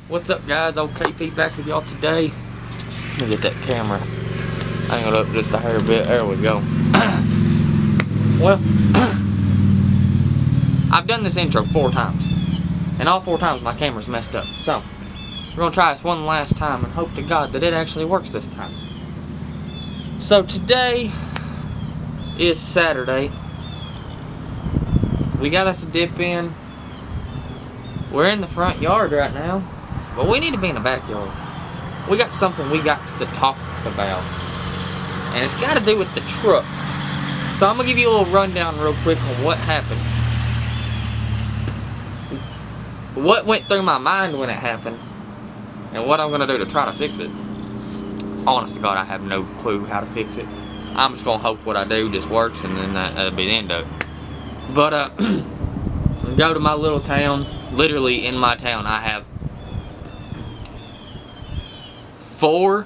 What's up, guys? OKP back with y'all today. Let me get that camera angled up just a hair bit. There we go. Well, I've done this intro 4 times, and all 4 times my camera's messed up. So, we're gonna try this one last time and hope to God that it actually works this time. So today is Saturday. We got us a dip in. We're in the front yard right now, but we need to be in the backyard. We got something we got to talk about, and it's got to do with the truck. So I'm gonna give you a little rundown real quick on what happened, what went through my mind when it happened, and what I'm gonna do to try to fix it. Honest to God, I have no clue how to fix it. I'm just gonna hope what I do just works, and then that'll be the end of it. But go to my little town. Literally in my town, I have 4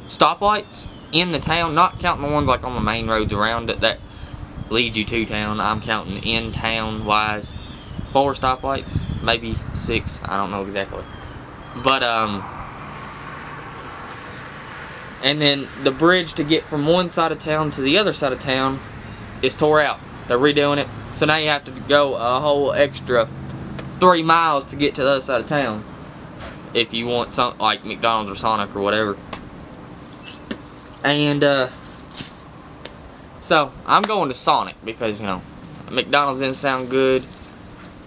stoplights in the town, not counting the ones like on the main roads around it that lead you to town. I'm counting in town wise 4 stoplights, maybe 6, I don't know exactly. But and then the bridge to get from one side of town to the other side of town is tore out. They're redoing it, so now you have to go a whole extra 3 miles to get to the other side of town if you want something like McDonald's or Sonic or whatever. And so I'm going to Sonic because, you know, McDonald's didn't sound good.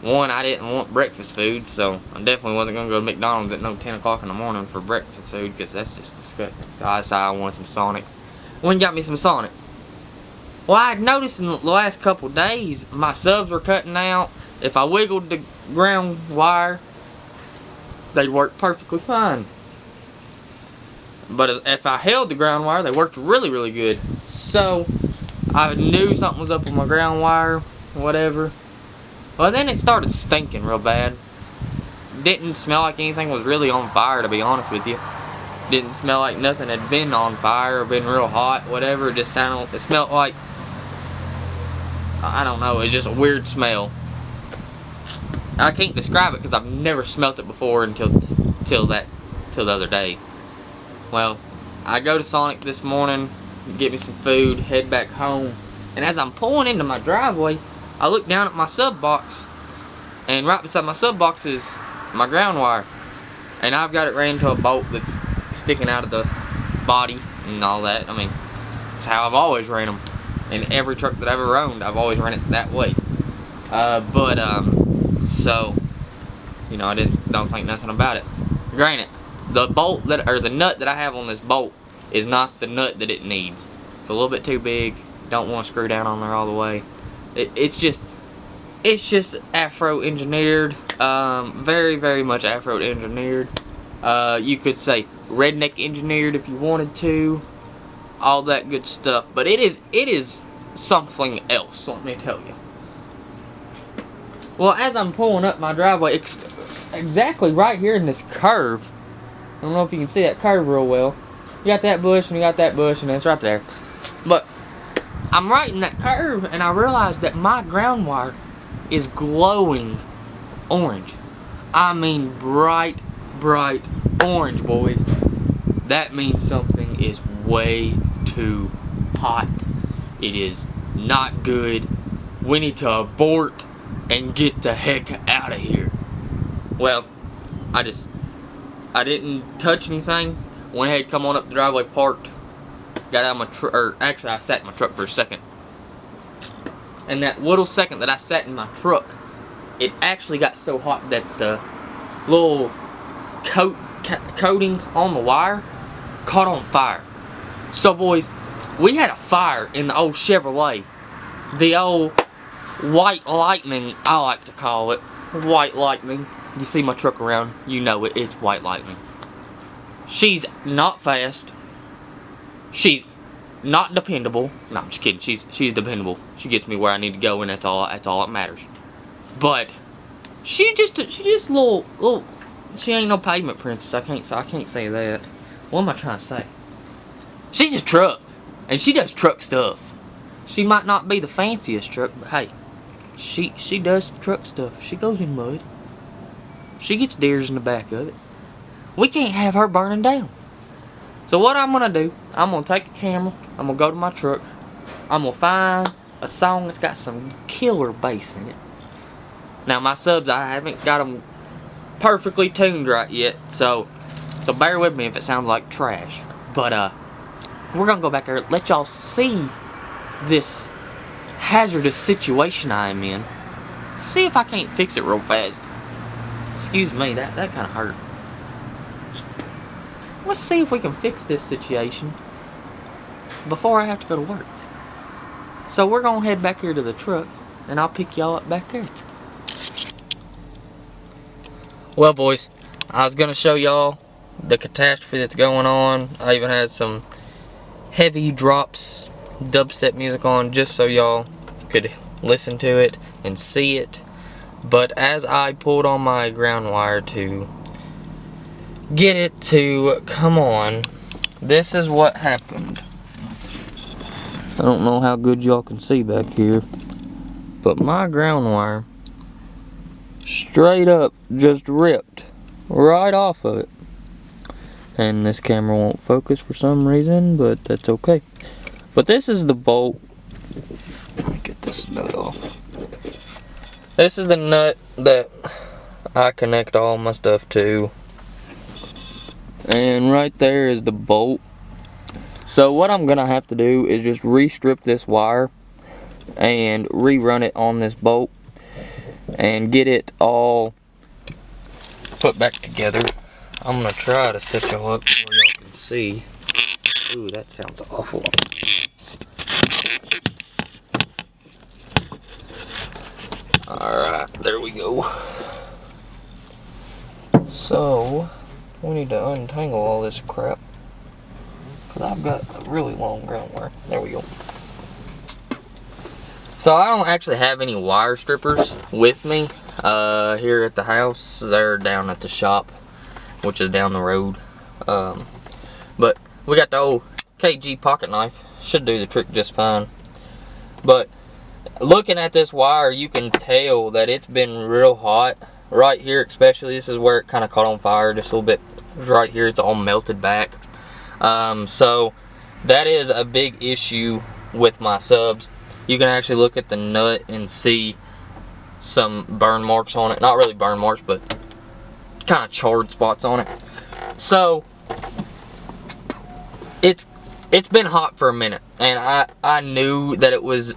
One, I didn't want breakfast food, so I definitely wasn't going to go to McDonald's at no 10 o'clock in the morning for breakfast food because that's just disgusting. So I decided I wanted some Sonic. Went and got me some Sonic. Well, I had noticed in the last couple days my subs were cutting out. If I wiggled the ground wire, they'd work perfectly fine. But if I held the ground wire, they worked really, really good. So I knew something was up with my ground wire, whatever. Well, then it started stinking real bad. Didn't smell like anything was really on fire, to be honest with you. Didn't smell like nothing had been on fire or been real hot, whatever. It just sounded, it smelled like, I don't know, it was just a weird smell. I can't describe it because I've never smelt it before until the other day. Well, I go to Sonic this morning, get me some food, head back home, and as I'm pulling into my driveway, I look down at my sub box, and right beside my sub box is my ground wire, and I've got it ran to a bolt that's sticking out of the body and all that. I mean, it's how I've always ran them. In every truck that I've ever owned, I've always run it that way. So, you know, I don't think nothing about it. Granted, the bolt that, or the nut that I have on this bolt is not the nut that it needs. It's a little bit too big. Don't want to screw down on there all the way. It's just Afro engineered. Very, very much Afro engineered. You could say redneck engineered if you wanted to. All that good stuff. But it is something else, let me tell you. Well, as I'm pulling up my driveway, exactly right here in this curve, I don't know if you can see that curve real well. You got that bush, and you got that bush, and it's right there. But I'm right in that curve, and I realized that my ground wire is glowing orange. I mean bright, bright orange, boys. That means something is way too hot. It is not good. We need to abort and get the heck out of here. Well, I didn't touch anything. Went ahead, come on up the driveway, parked, got out of my truck, or actually I sat in my truck for a second. And that little second that I sat in my truck, it actually got so hot that the little coating on the wire caught on fire. So boys, we had a fire in the old Chevrolet. The old White Lightning, I like to call it. White Lightning. You see my truck around, you know it, it's White Lightning. She's not fast. She's not dependable. No, I'm just kidding. She's dependable. She gets me where I need to go, and that's all that matters. But she just little. She ain't no pavement princess. I can't say that. What am I trying to say? She's a truck, and she does truck stuff. She might not be the fanciest truck, but hey, she does truck stuff. She goes in mud. She gets deers in the back of it. we can't have her burning down. So what I'm gonna do, I'm gonna take a camera, I'm gonna go to my truck, I'm gonna find a song that's got some killer bass in it. Now my subs, I haven't got them perfectly tuned right yet, so bear with me if it sounds like trash. But we're gonna go back there, let y'all see this hazardous situation I am in. See if I can't fix it real fast. Excuse me, that kind of hurt. Let's see if we can fix this situation before I have to go to work. So we're gonna head back here to the truck, and I'll pick y'all up back there. Well, boys, I was gonna show y'all the catastrophe that's going on. I even had some heavy drops, dubstep music on, just so y'all could listen to it and see it. But as I pulled on my ground wire to get it to come on, this is what happened. I don't know how good y'all can see back here, but my ground wire straight up just ripped right off of it. And this camera won't focus for some reason, but that's okay. But this is the bolt. Let me get this nut off. This is the nut that I connect all my stuff to. And right there is the bolt. So what I'm gonna have to do is just re-strip this wire and rerun it on this bolt and get it all put back together. I'm gonna try to set y'all up where y'all can see. Ooh, that sounds awful. Alright, there we go. So, we need to untangle all this crap, because I've got a really long ground wire. There we go. So I don't actually have any wire strippers with me here at the house. They're down at the shop, which is down the road. But we got the old KG pocket knife. Should do the trick just fine. But looking at this wire, you can tell that it's been real hot. Right here especially, this is where it kind of caught on fire just a little bit. Right here, it's all melted back. So that is a big issue with my subs. You can actually look at the nut and see some burn marks on it. Not really burn marks, but kind of charred spots on it. So it's been hot for a minute, and I knew that it was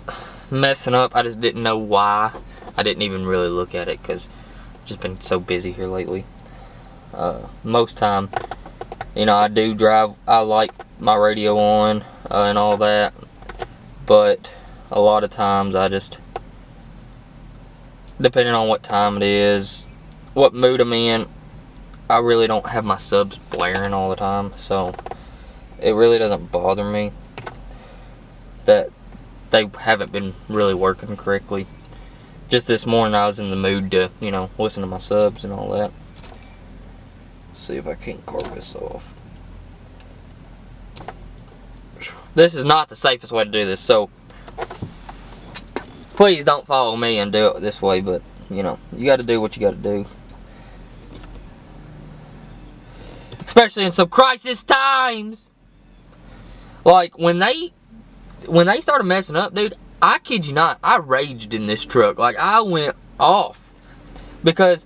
messing up. I just didn't know why. I didn't even really look at it because I've just been so busy here lately. Most time, you know, I do drive. I like my radio on and all that, but a lot of times I just, depending on what time it is, what mood I'm in, I really don't have my subs blaring all the time, so it really doesn't bother me that they haven't been really working correctly. Just this morning I was in the mood to, you know, listen to my subs and all that. Let's see if I can't carve this off. This is not the safest way to do this, so please don't follow me and do it this way, but you know, you got to do what you got to do. Especially in some crisis times. Like when they started messing up, dude, I kid you not, I raged in this truck. Like I went off because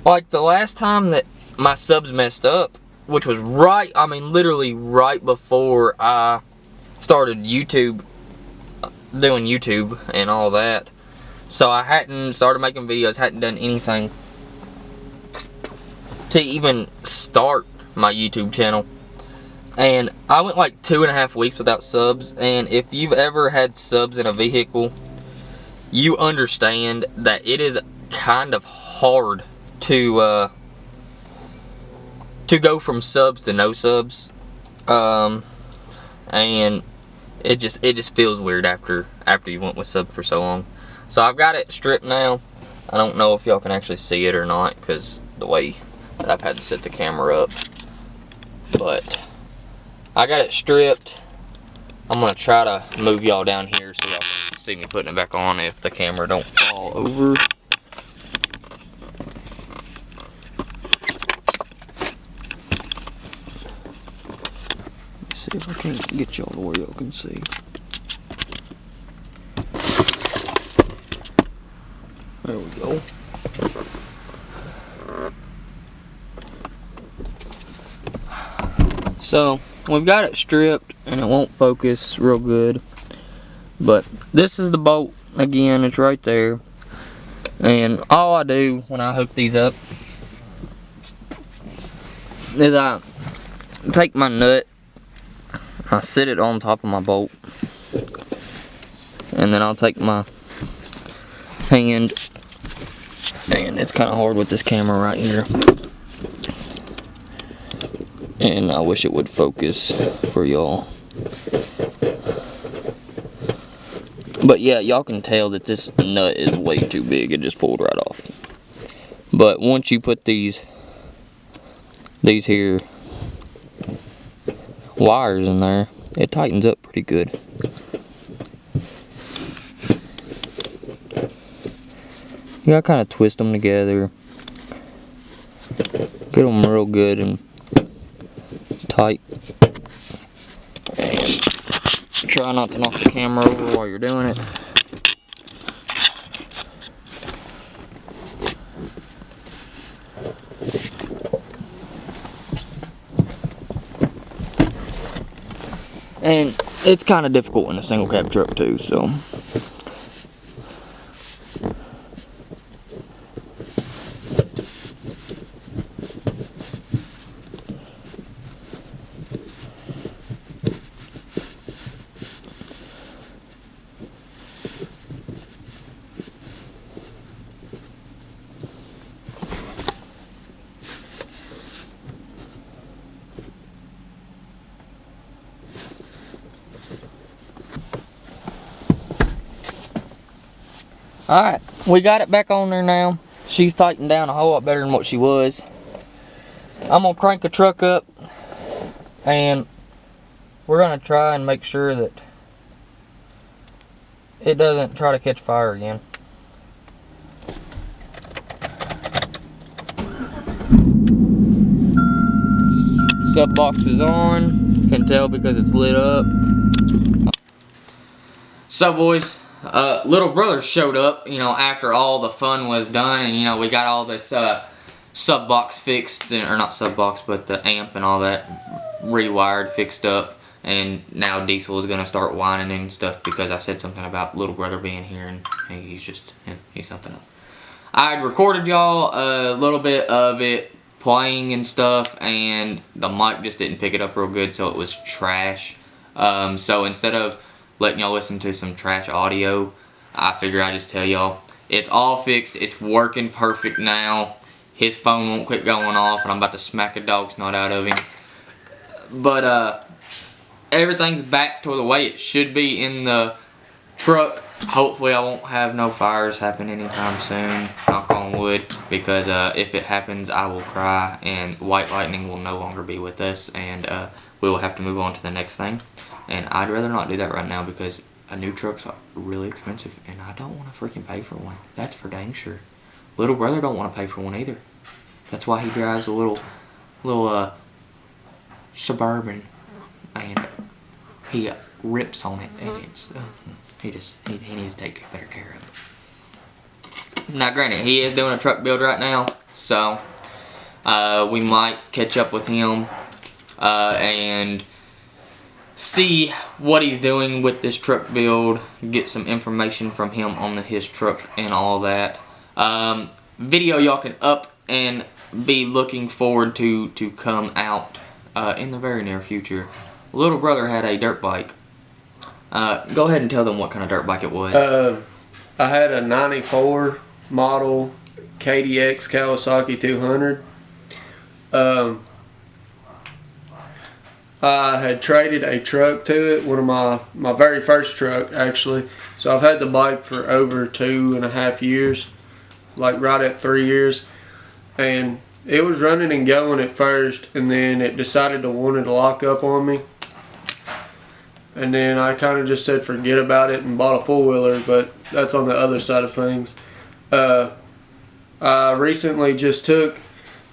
like the last time that my subs messed up, which was right, I mean literally right before I started YouTube, doing YouTube and all that. So I hadn't started making videos, hadn't done anything to even start my YouTube channel. And I went like 2.5 weeks without subs, and if you've ever had subs in a vehicle, you understand that it is kind of hard to go from subs to no subs. And it just feels weird after you went with subs for so long. So I've got it stripped now. I don't know if y'all can actually see it or not because the way that I've had to set the camera up. But I got it stripped. I'm gonna try to move y'all down here so y'all can see me putting it back on if the camera don't fall over. see if I can't get y'all to where y'all can see. There we go. So we've got it stripped and it won't focus real good, but this is the bolt again. It's right there, and all I do when I hook these up is I take my nut, I sit it on top of my bolt, and then I'll take my hand, and it's kind of hard with this camera right here, and I wish it would focus for y'all. But yeah, y'all can tell that this nut is way too big. It just pulled right off. But once you put these here wires in there, it tightens up pretty good. You gotta kind of twist them together, get them real good and tight, and try not to knock the camera over while you're doing it. And it's kind of difficult in a single cab truck too, so. Alright, we got it back on there now. She's tightened down a whole lot better than what she was. I'm going to crank the truck up, and we're going to try and make sure that it doesn't try to catch fire again. Sub box is on. You can tell because it's lit up. So boys, little brother showed up, you know, after all the fun was done, and you know, we got all this sub box fixed, or not sub box, but the amp and all that rewired, fixed up, and now Diesel is gonna start whining and stuff because I said something about little brother being here, and he's something else. I recorded y'all a little bit of it playing and stuff, and the mic just didn't pick it up real good, so it was trash. So instead of letting y'all listen to some trash audio, I figure I just tell y'all it's all fixed, it's working perfect now. His phone won't quit going off, and I'm about to smack a dog snot out of him. But everything's back to the way it should be in the truck. Hopefully I won't have no fires happen anytime soon, knock on wood, because if it happens I will cry and White Lightning will no longer be with us, and we will have to move on to the next thing. And I'd rather not do that right now because a new truck's really expensive and I don't want to freaking pay for one. That's for dang sure. Little brother don't want to pay for one either. That's why he drives a little Suburban, and he rips on it, and it's, he needs to take better care of it. Now granted, he is doing a truck build right now, so we might catch up with him and see what he's doing with this truck build, get some information from him on his truck and all that. Video y'all can up and be looking forward to come out in the very near future. Little brother had a dirt bike. Go ahead and tell them what kind of dirt bike it was. I had a 94 model KDX Kawasaki 200. I had traded a truck to it, one of my very first truck actually. So I've had the bike for over 2.5 years, like right at 3 years. And it was running and going at first, and then it decided to want to lock up on me. And then I kind of just said forget about it and bought a four-wheeler, but that's on the other side of things. I recently just took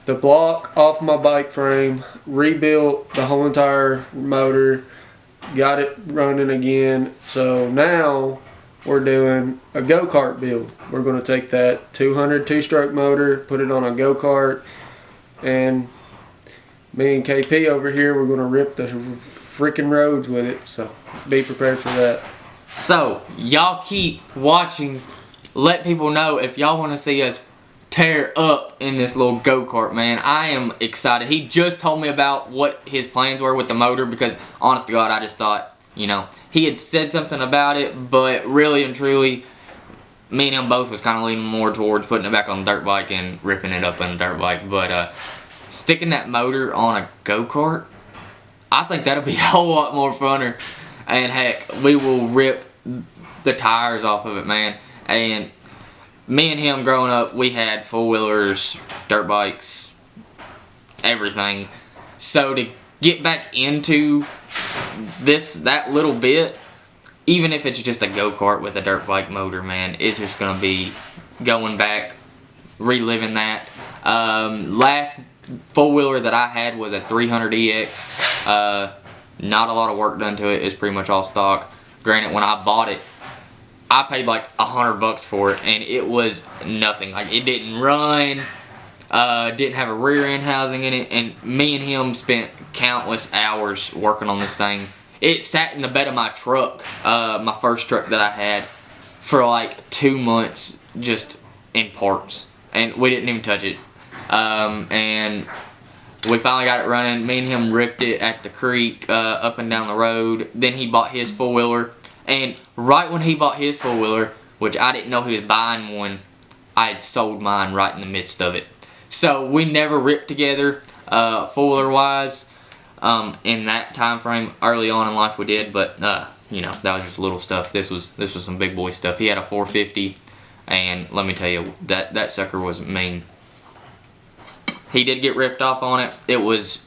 the block off my bike frame, rebuilt the whole entire motor, got it running again. So now we're doing a go-kart build. We're going to take that 200 two-stroke motor, put it on a go-kart, and me and KP over here, we're going to rip the freaking roads with it. So be prepared for that. So y'all keep watching. Let people know if y'all want to see us tear up in this little go-kart, man. I am excited. He just told me about what his plans were with the motor, because honest to God, I just thought, you know, he had said something about it, but really and truly, me and him both was kind of leaning more towards putting it back on the dirt bike and ripping it up on the dirt bike. But sticking that motor on a go-kart, I think that'll be a whole lot more funner. And heck, we will rip the tires off of it, man. And me and him growing up, we had four-wheelers, dirt bikes, everything. So to get back into that little bit, even if it's just a go-kart with a dirt bike motor, man, it's just going to be going back, reliving that. Last four-wheeler that I had was a 300EX. Not a lot of work done to it. It's pretty much all stock. Granted, when I bought it, I paid like $100 for it, and it was nothing. Like, it didn't run, didn't have a rear end housing in it, and me and him spent countless hours working on this thing. It sat in the bed of my truck, my first truck that I had, for like 2 months just in parts, and we didn't even touch it. And we finally got it running. Me and him ripped it at the creek, up and down the road. Then he bought his four-wheeler. And right when he bought his four-wheeler, which I didn't know he was buying one, I had sold mine right in the midst of it. So we never ripped together, four-wheeler wise. In that time frame, early on in life we did, but you know, that was just little stuff. This was some big boy stuff. He had a 450, and let me tell you, that sucker was mean. He did get ripped off on it. It was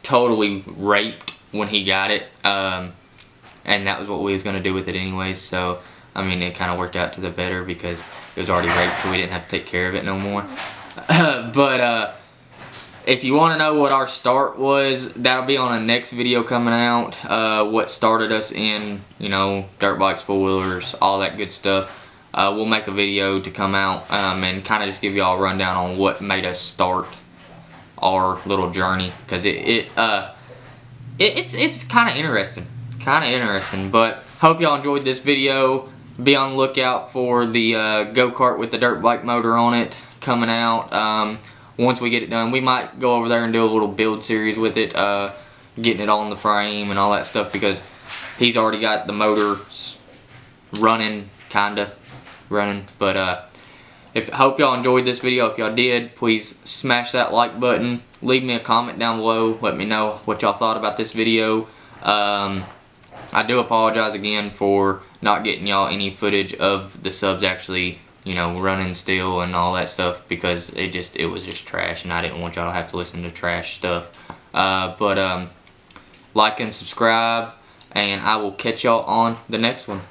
totally raped when he got it. And that was what we was going to do with it anyways, so I mean, it kind of worked out to the better because it was already raped, so we didn't have to take care of it no more. But if you want to know what our start was, that'll be on a next video coming out. What started us in, you know, dirt bikes, four-wheelers, all that good stuff. We'll make a video to come out and kind of just give y'all a rundown on what made us start our little journey, because it's kind of interesting. But hope y'all enjoyed this video. Be on the lookout for the go-kart with the dirt bike motor on it coming out. Once we get it done, we might go over there and do a little build series with it, getting it on the frame and all that stuff, because he's already got the motor running, kinda running. But hope y'all enjoyed this video. If y'all did, please smash that like button. Leave me a comment down below. Let me know what y'all thought about this video. I do apologize again for not getting y'all any footage of the subs actually, you know, running still and all that stuff, because it was just trash, and I didn't want y'all to have to listen to trash stuff. But like and subscribe, and I will catch y'all on the next one.